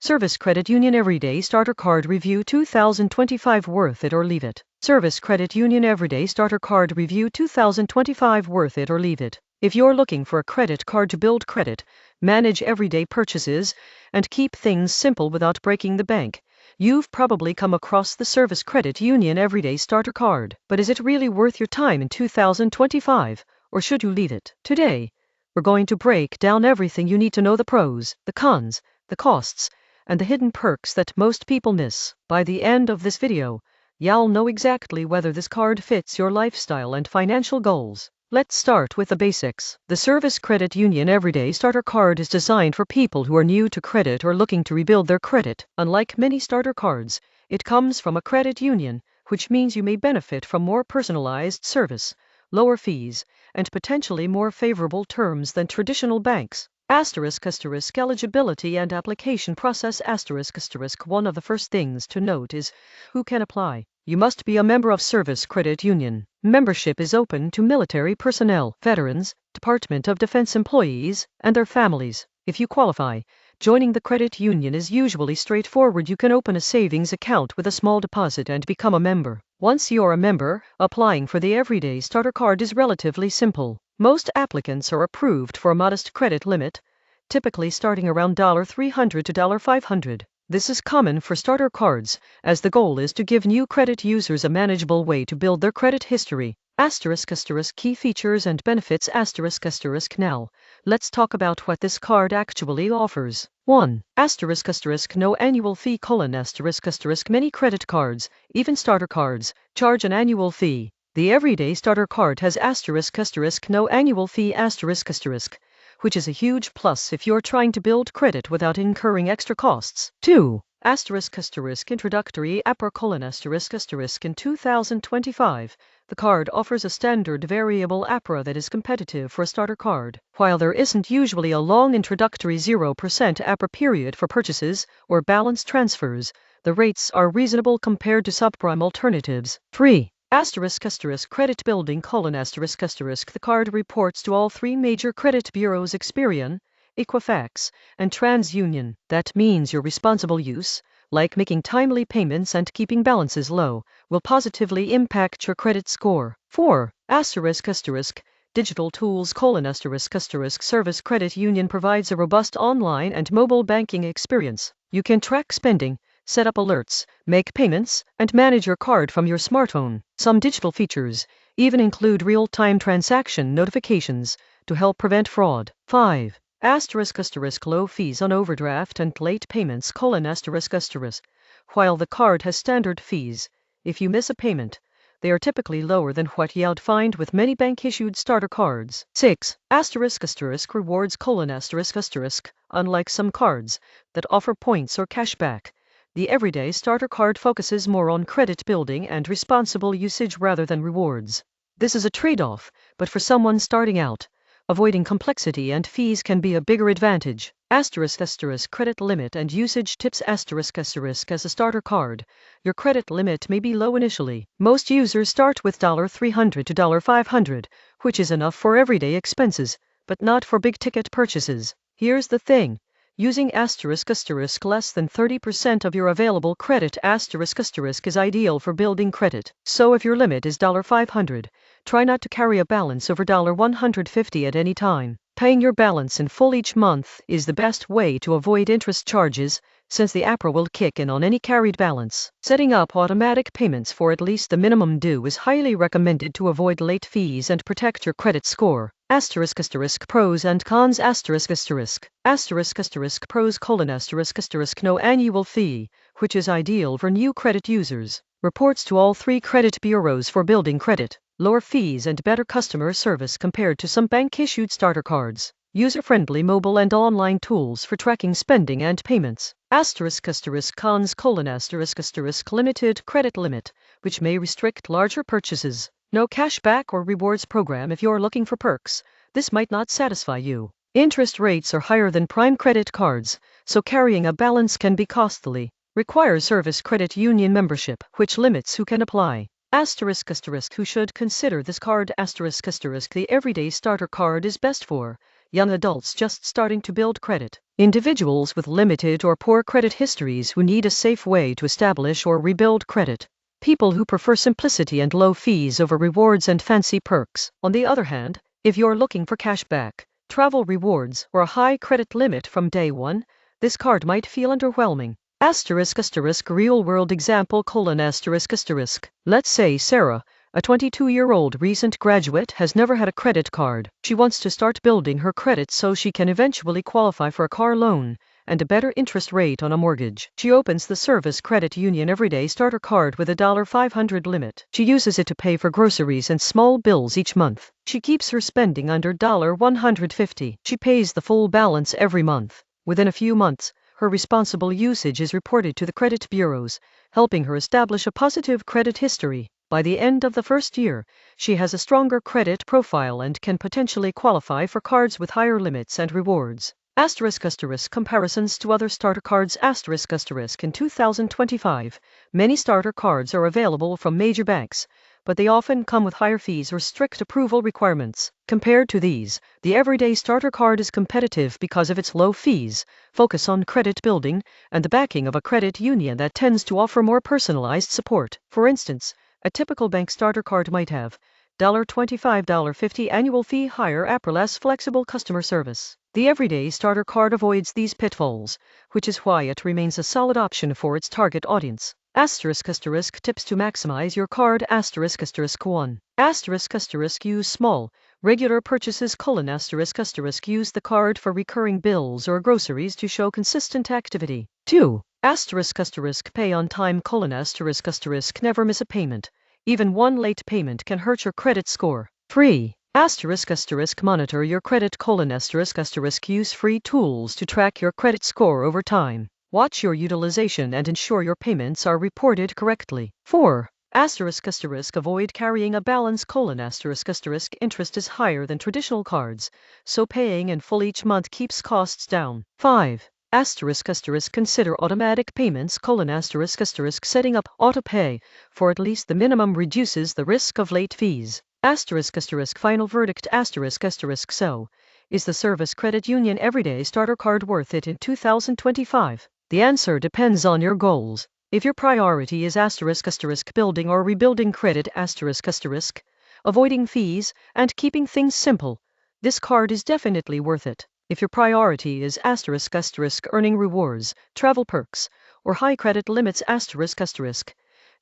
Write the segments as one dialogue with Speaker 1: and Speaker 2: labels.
Speaker 1: Service Credit Union Everyday Starter Card Review 2025 Worth it or leave it. Service Credit Union Everyday Starter Card Review 2025 Worth it or leave it. If you're looking for a credit card to build credit, manage everyday purchases, and keep things simple without breaking the bank, you've probably come across the Service Credit Union Everyday Starter Card. But is it really worth your time in 2025, or should you leave it? Today, we're going to break down everything you need to know: the pros, the cons, the costs, and the hidden perks that most people miss. By the end of this video, you'll know exactly whether this card fits your lifestyle and financial goals. Let's start with the basics. The Service Credit Union Everyday Starter Card is designed for people who are new to credit or looking to rebuild their credit. Unlike many starter cards, it comes from a credit union, which means you may benefit from more personalized service, lower fees, and potentially more favorable terms than traditional banks. Eligibility and application process. One of the first things to note is who can apply. You must be a member of Service Credit Union. Membership is open to military personnel, veterans, Department of Defense employees, and their families. If you qualify, joining the credit union is usually straightforward. You can open a savings account with a small deposit and become a member. Once you're a member, applying for the Everyday Starter Card is relatively simple. Most applicants are approved for a modest credit limit, typically starting around $300 to $500. This is common for starter cards, as the goal is to give new credit users a manageable way to build their credit history. Key features and benefits. Now, let's talk about what this card actually offers. 1. No annual fee: many credit cards, even starter cards, charge an annual fee. The Everyday Starter Card has no annual fee which is a huge plus if you're trying to build credit without incurring extra costs. 2. Introductory APRA: in 2025, the card offers a standard variable APRA that is competitive for a starter card. While there isn't usually a long introductory 0% APRA period for purchases or balance transfers, the rates are reasonable compared to subprime alternatives. 3. Credit building: the card reports to all three major credit bureaus: Experian, Equifax, and TransUnion. That means your responsible use, like making timely payments and keeping balances low, will positively impact your credit score. 4. Digital tools: Service Credit Union provides a robust online and mobile banking experience. You can track spending, set up alerts, make payments, and manage your card from your smartphone. Some digital features even include real-time transaction notifications to help prevent fraud. 5. Low fees on overdraft and late payments: while the card has standard fees, if you miss a payment, they are typically lower than what you'd find with many bank-issued starter cards. 6. Rewards: unlike some cards that offer points or cashback, the Everyday Starter Card focuses more on credit building and responsible usage rather than rewards. This is a trade-off, but for someone starting out, avoiding complexity and fees can be a bigger advantage. Credit limit and usage tips. As a starter card, your credit limit may be low initially. Most users start with $300 to $500, which is enough for everyday expenses, but not for big-ticket purchases. Here's the thing. Using less than 30% of your available credit is ideal for building credit. So if your limit is $500, try not to carry a balance over $150 at any time. Paying your balance in full each month is the best way to avoid interest charges, since the APRA will kick in on any carried balance. Setting up automatic payments for at least the minimum due is highly recommended to avoid late fees and protect your credit score. Pros and cons. Pros: no annual fee, which is ideal for new credit users. Reports to all three credit bureaus for building credit. Lower fees and better customer service compared to some bank-issued starter cards. User-friendly mobile and online tools for tracking spending and payments. Cons: limited credit limit, which may restrict larger purchases. No cashback or rewards program. If you're looking for perks, this might not satisfy you. Interest rates are higher than prime credit cards, so carrying a balance can be costly. Requires Service Credit Union membership, which limits who can apply. Who should consider this card? The Everyday Starter Card is best for young adults just starting to build credit, individuals with limited or poor credit histories who need a safe way to establish or rebuild credit, people who prefer simplicity and low fees over rewards and fancy perks. On the other hand, if you're looking for cash back, travel rewards, or a high credit limit from day one, this card might feel underwhelming. Real world example: Let's say Sarah, a 22-year-old recent graduate, has never had a credit card. She wants to start building her credit so she can eventually qualify for a car loan and a better interest rate on a mortgage. She opens the Service Credit Union Everyday Starter Card with a $500 limit. She uses it to pay for groceries and small bills each month. She keeps her spending under $150. She pays the full balance every month. Within a few months, her responsible usage is reported to the credit bureaus, helping her establish a positive credit history. By the end of the first year, she has a stronger credit profile and can potentially qualify for cards with higher limits and rewards. Comparisons to other starter cards. In 2025, many starter cards are available from major banks, but they often come with higher fees or strict approval requirements. Compared to these, the Everyday Starter Card is competitive because of its low fees, focus on credit building, and the backing of a credit union that tends to offer more personalized support. For instance, a typical bank starter card might have $25, $50 annual fee, higher APR, less flexible customer service. The Everyday Starter Card avoids these pitfalls, which is why it remains a solid option for its target audience. Tips to maximize your card. 1. Use small, regular purchases. Use the card for recurring bills or groceries to show consistent activity. 2. Pay on time. Never miss a payment. Even one late payment can hurt your credit score. 3. Monitor your credit. Use free tools to track your credit score over time. Watch your utilization and ensure your payments are reported correctly. 4. Avoid carrying a balance. Interest is higher than traditional cards, so paying in full each month keeps costs down. 5. Consider automatic payments. Setting up auto pay for at least the minimum reduces the risk of late fees. Final verdict. So, is the Service Credit Union Everyday Starter Card worth it in 2025? The answer depends on your goals. If your priority is building or rebuilding credit, avoiding fees, and keeping things simple, this card is definitely worth it. If your priority is earning rewards, travel perks, or high credit limits,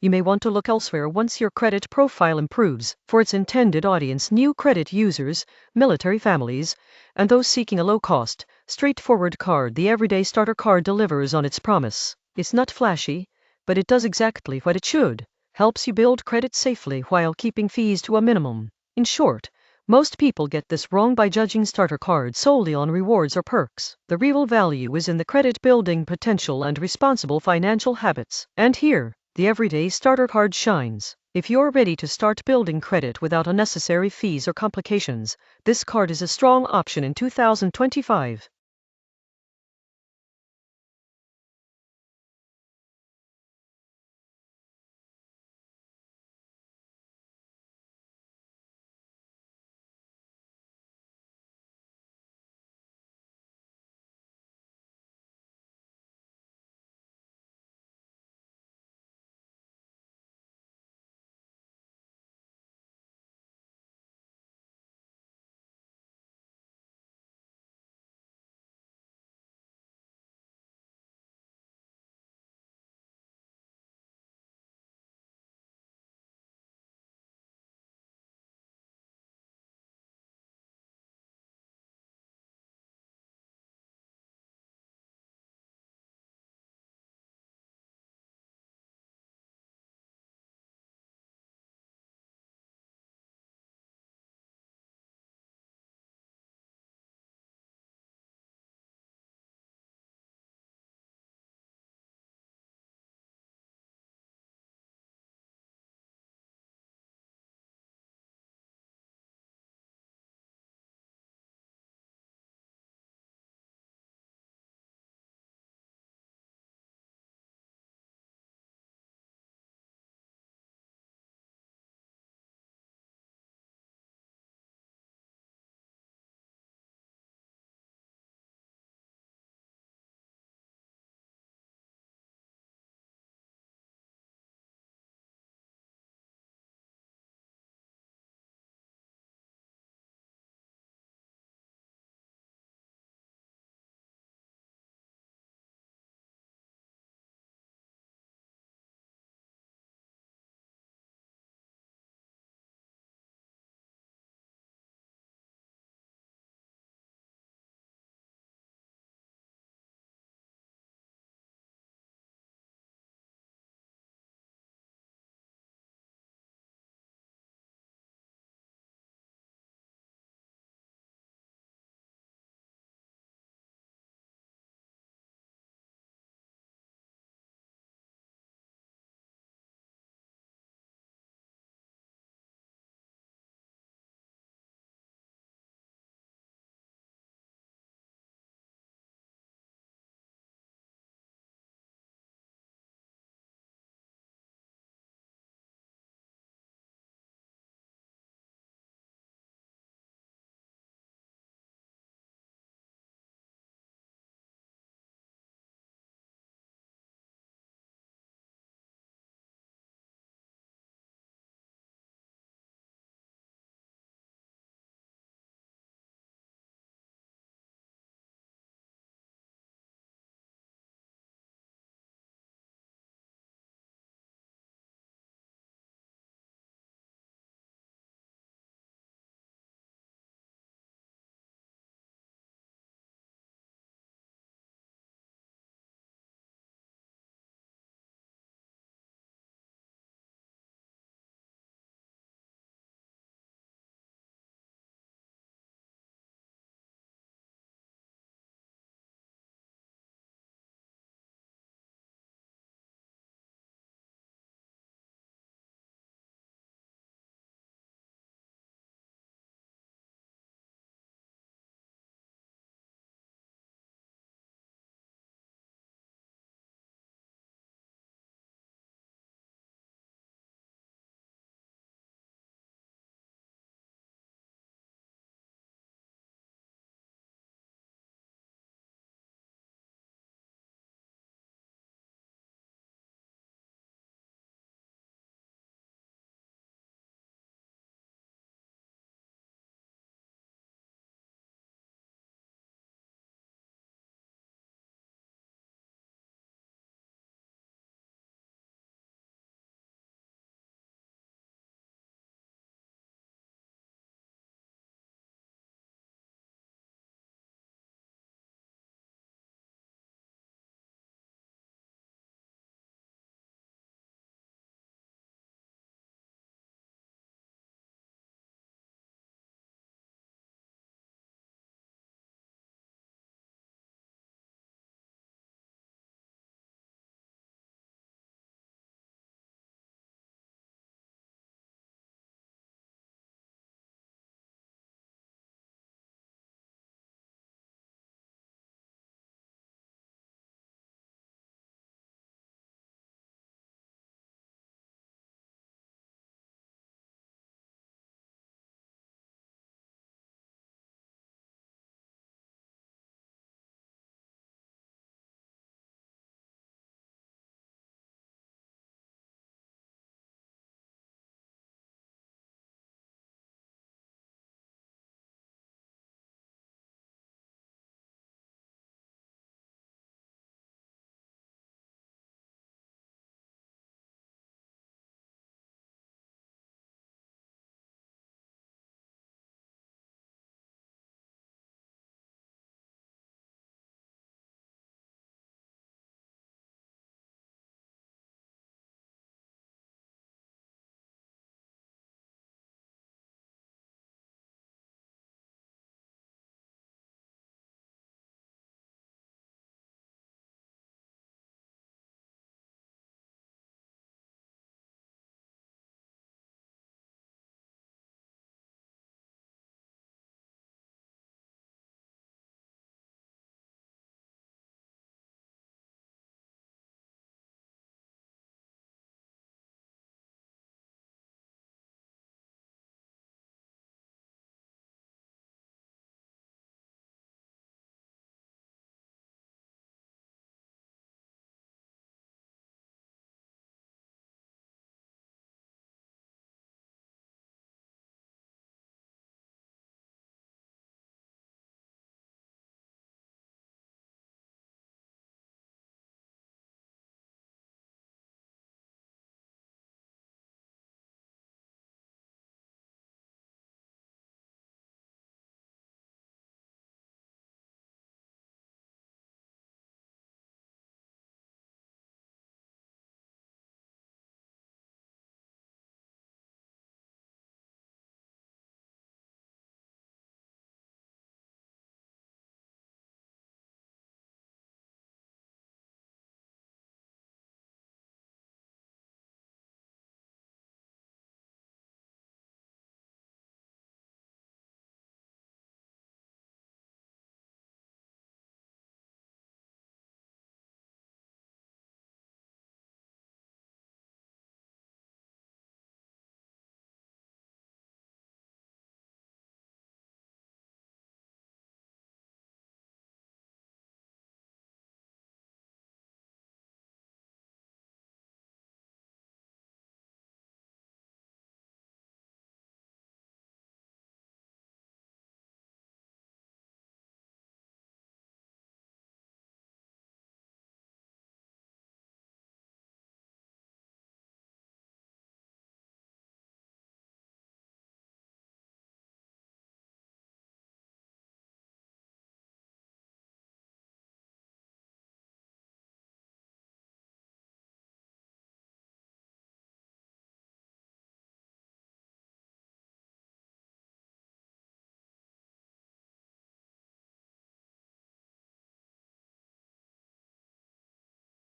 Speaker 1: you may want to look elsewhere once your credit profile improves. For its intended audience, new credit users, military families, and those seeking a low-cost, straightforward card, the Everyday Starter Card delivers on its promise. It's not flashy, but it does exactly what it should. Helps you build credit safely while keeping fees to a minimum. In short, most people get this wrong by judging starter cards solely on rewards or perks. The real value is in the credit building potential and responsible financial habits. And here, the Everyday Starter Card shines. If you're ready to start building credit without unnecessary fees or complications, this card is a strong option in 2025.